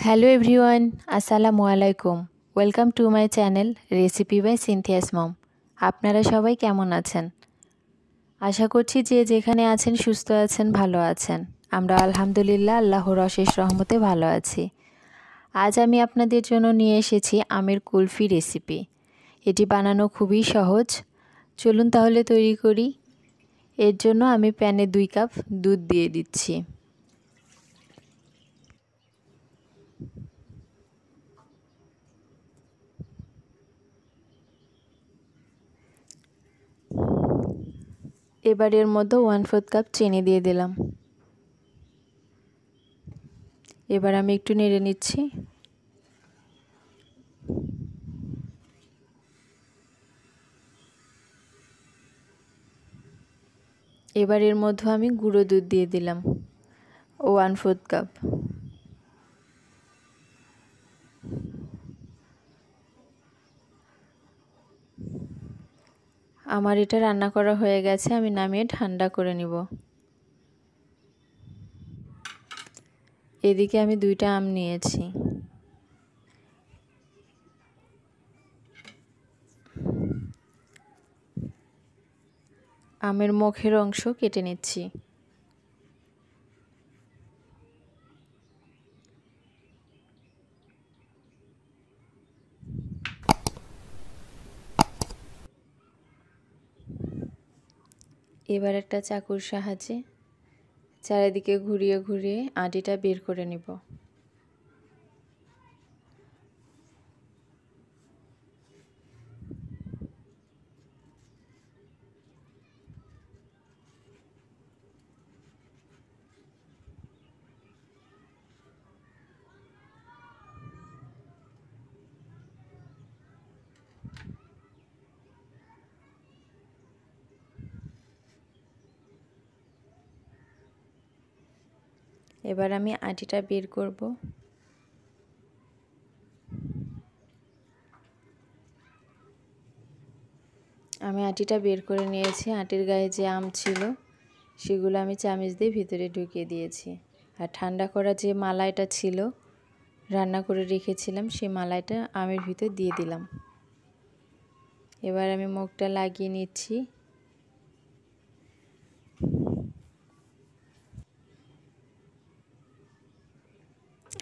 Hello everyone, আসসালামু আলাইকুম। Welcome to my channel recipe by Cynthia's mom. আপনারা সবাই কেমন আছেন? আশা করছি যে যেখানে আছেন সুস্থ আছেন, ভালো আছেন। আমরা আলহামদুলিল্লাহ আল্লাহর অশেষ রহমতে ভালো আছি। আজ আমি আপনাদের জন্য নিয়ে এসেছি আমের কুলফি রেসিপি। এটি বানানো খুবই সহজ। চলুন তাহলে তৈরি করি। এর জন্য আমি প্যানে 2 কাপ দুধ দিয়ে দিচ্ছি। এবার এর মধ্যে 1/4 কাপ চিনি দিয়ে দিলাম। এবার আমি একটু নেড়ে নিচ্ছি। এবার এর মধ্যে আমি গুঁড়ো দুধ দিয়ে দিলাম 1/4 কাপ। আমার এটা রান্না করা হয়ে গেছে, আমি নামিয়ে ঠান্ডা করে নিব। এদিকে আমি 2টা আম নিয়েছি। আমের মুখের অংশ কেটে নিচ্ছি। এবার একটা চাকুর সাহায্যে চারিদিকে ঘুরিয়ে ঘুরিয়ে আটিটা বের করে নিব। এবার আমি আটিটা বের করব। আমি আটিটা বের করে নিয়েছি। আটির গায়ে যে আম ছিল সেগুলো আমি চামচ দিয়ে ভিতরে ঢুকিয়ে দিয়েছি। আর ঠান্ডা করা যে মালাইটা ছিল, রান্না করে রেখেছিলাম, সেই মালাইটা আমের ভিতর দিয়ে দিলাম। এবার আমি মুখটা লাগিয়ে নিচ্ছি।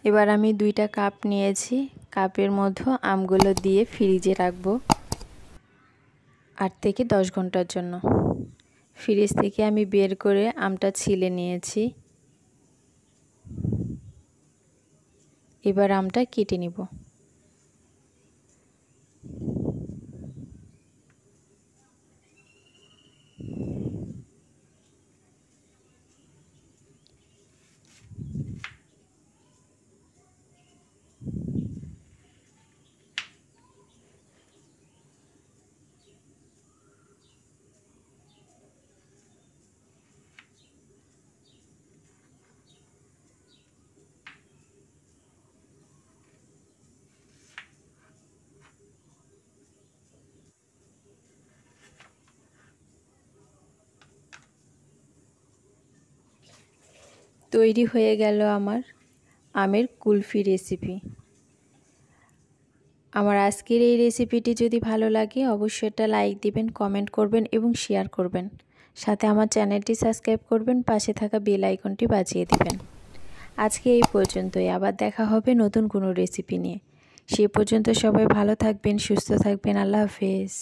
এবার আমি 2টা কাপ নিয়েছি। কাপের মধ্যে আমগুলো দিয়ে ফ্রিজে রাখবো 8 থেকে 10 ঘন্টার জন্য। ফ্রিজ থেকে আমি বের করে আমটা ছিলে নিয়েছি। এবার আমটা কেটে নিব। তৈরি হয়ে গেল আমার আমের কুলফি রেসিপি। আমার আজকের এই রেসিপিটি যদি ভালো লাগে অবশ্যই একটা লাইক দিবেন, কমেন্ট করবেন এবং শেয়ার করবেন। সাথে আমার চ্যানেলটি সাবস্ক্রাইব করবেন, পাশে থাকা বেল আইকনটি বাজিয়ে দিবেন। আজকে এই পর্যন্তই, আবার দেখা হবে নতুন কোনো রেসিপি নিয়ে। সে পর্যন্ত সবাই ভালো থাকবেন, সুস্থ থাকবেন। আল্লাহ হাফেজ।